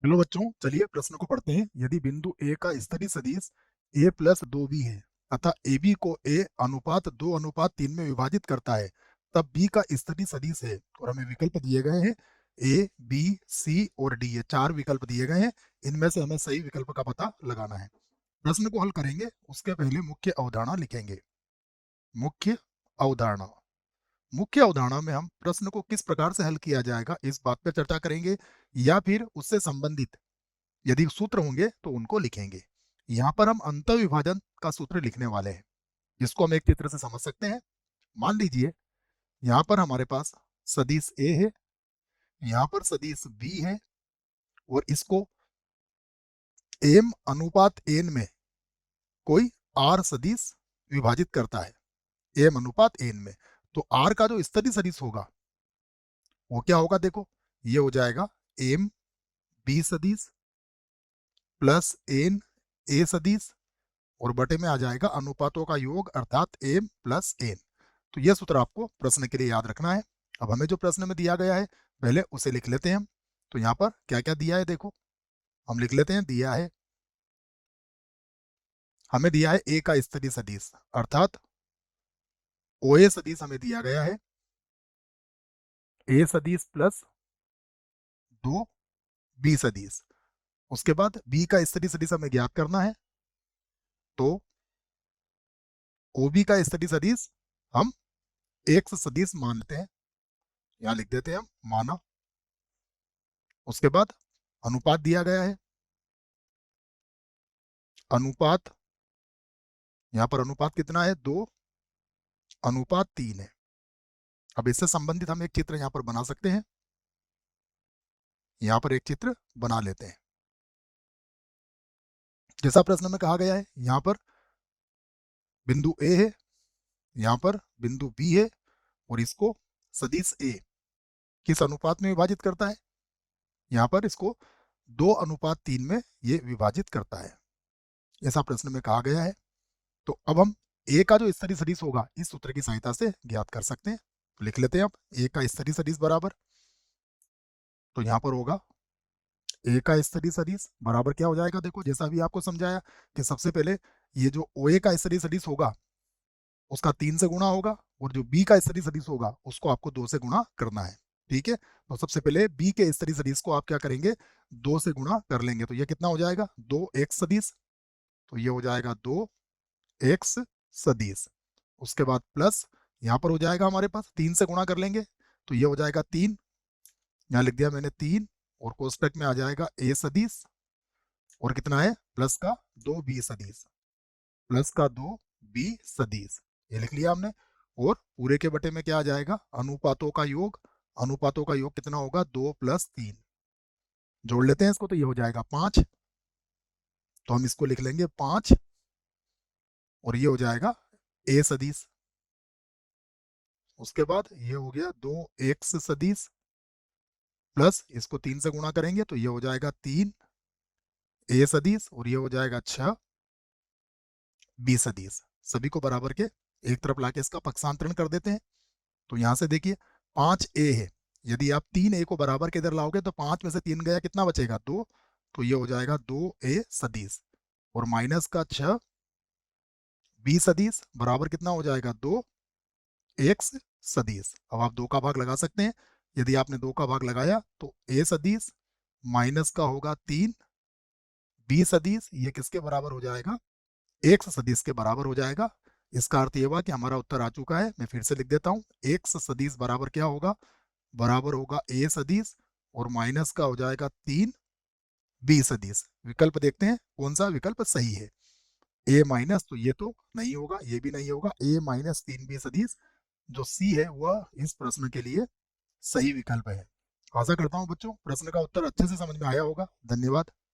Hello बच्चों, चलिए प्रश्न को पढ़ते हैं। यदि बिंदु ए का स्थिरीय सदिश a प्लस 2b है तथा ab को a अनुपात 2:3 में विभाजित करता है, तब b का स्थिरीय सदिश है। और हमें विकल्प दिए गए हैं a, b, c और d। ये चार विकल्प दिए गए हैं, इनमें से हमें सही विकल्प का पता लगाना है। प्रश्न को हल करेंगे उसके पहले मुख्य अवधारणा लिखेंगे। मुख्य अवधारणा। मुख्य अवधारणा में हम प्रश्न को किस प्रकार से हल किया जाएगा इस बात पर चर्चा करेंगे, या फिर उससे संबंधित यदि सूत्र होंगे तो उनको लिखेंगे। यहाँ पर हम अंतर विभाजन का सूत्र लिखने वाले हैं, जिसको हम एक चित्र से समझ सकते हैं। मान लीजिए यहाँ पर हमारे पास सदिश ए है, यहाँ पर सदिश बी है, और इसको एम अनुपात एन में कोई आर सदिश विभाजित करता है। एम अनुपात एन में तो आर का जो स्थिरीय सदिश होगा वो क्या होगा, देखो ये हो जाएगा एम बी सदिश प्लस एन ए सदिश, और बटे में आ जाएगा अनुपातों का योग अर्थात एम प्लस एन। तो यह सूत्र आपको प्रश्न के लिए याद रखना है। अब हमें जो प्रश्न में दिया गया है पहले उसे लिख लेते हैं हम। तो यहाँ पर क्या क्या दिया है देखो, हम लिख लेते हैं। दिया है, हमें दिया है ए का स्थिरीय सदिश अर्थात ओ ए सदिश हमें दिया गया है। ए सदिश प्लस 2 बी सदिश। उसके बाद बी का स्थिरीय सदिश हमें ज्ञात करना है, तो ओ बी का स्थिरीय सदिश हम एक्स सदिश मान लेते हैं। यहाँ लिख देते हैं हम माना। उसके बाद अनुपात दिया गया है, अनुपात यहाँ पर अनुपात कितना है, 2:3 है। अब इससे संबंधित हम एक चित्र यहाँ पर बना सकते हैं। यहाँ पर एक चित्र बना लेते हैं। जैसा प्रश्न में कहा गया है, यहाँ पर बिंदु ए है, यहाँ पर बिंदु बी है, और इसको सदिश ए किस अनुपात में विभाजित करता है, यहाँ पर इसको 2:3 में ये विभाजित करता है, ऐसा प्रश्न में कहा गया है। तो अब हम ए का जो स्तरीय सदिश होगा इस सूत्र की सहायता से ज्ञात कर सकते हैं। तो लिख लेते हैं अब ए का स्तरीय सदिश बराबर, तो यहाँ पर होगा ए का स्तरीय सदिश बराबर क्या हो जाएगा, देखो जैसा भी आपको समझाया कि सबसे पहले ये जो ओ ए का स्तरीय सदिश होगा उसका 3 से गुणा होगा, और जो बी का स्तरीय सदिश होगा उसको आपको 2 से गुणा करना है। ठीक है, तो सबसे पहले बी के स्तरीय सदिश को आप क्या करेंगे, 2 से गुणा कर लेंगे। तो ये कितना हो जाएगा, 2x सदिश। तो ये हो जाएगा 2x सदिश। उसके बाद प्लस यहाँ पर हो जाएगा हमारे पास 3 से गुणा कर लेंगे, तो ये हो जाएगा 3। यहाँ लिख दिया मैंने 3, और कोष्टक में आ जाएगा a सदिश, और कितना है प्लस का 2b सदिश, प्लस का 2b सदिश, ये लिख लिया हमने। और पूरे के बटे में क्या आ जाएगा, अनुपातों का योग। अनुपातों का योग कितना होगा, 2 + 3। जोड़ लेते हैं इसको, तो ये हो जाएगा 5। तो हम इसको लिख लेंगे 5, और ये हो जाएगा a सदिश। उसके बाद ये हो गया 2x सदिश, प्लस इसको 3 से गुणा करेंगे तो ये हो जाएगा 3 a सदिश, और ये हो जाएगा 6 b सदिश। सभी को बराबर के एक तरफ लाके इसका पक्षांतरण कर देते हैं। तो यहाँ से देखिए 5a है, यदि आप 3a को बराबर के इधर लाओगे तो 5 में से 3 गया, कितना बचेगा, 2। तो ये हो जाएगा 2a सदिश, और माइनस का 6 b सदिश बराबर कितना हो जाएगा, 2x सदिश। अब आप 2 का भाग लगा सकते हैं। यदि आपने 2 का भाग लगाया तो a सदिश माइनस का होगा 3 b सदिश, ये किसके बराबर हो जाएगा, x सदिश के बराबर हो जाएगा। इसका अर्थ ये हुआ कि हमारा उत्तर आ चुका है। मैं फिर से लिख देता हूँ, x सदिश बराबर क्या होगा, बराबर होगा a सदिश, और माइनस का हो जाएगा 3 b सदिश। विकल्प देखते हैं कौन सा विकल्प सही है। a माइनस, तो ये तो नहीं होगा, ये भी नहीं होगा। a माइनस 3b सदिश, जो सी है वह इस प्रश्न के लिए सही विकल्प है। आशा करता हूं बच्चों प्रश्न का उत्तर अच्छे से समझ में आया होगा। धन्यवाद।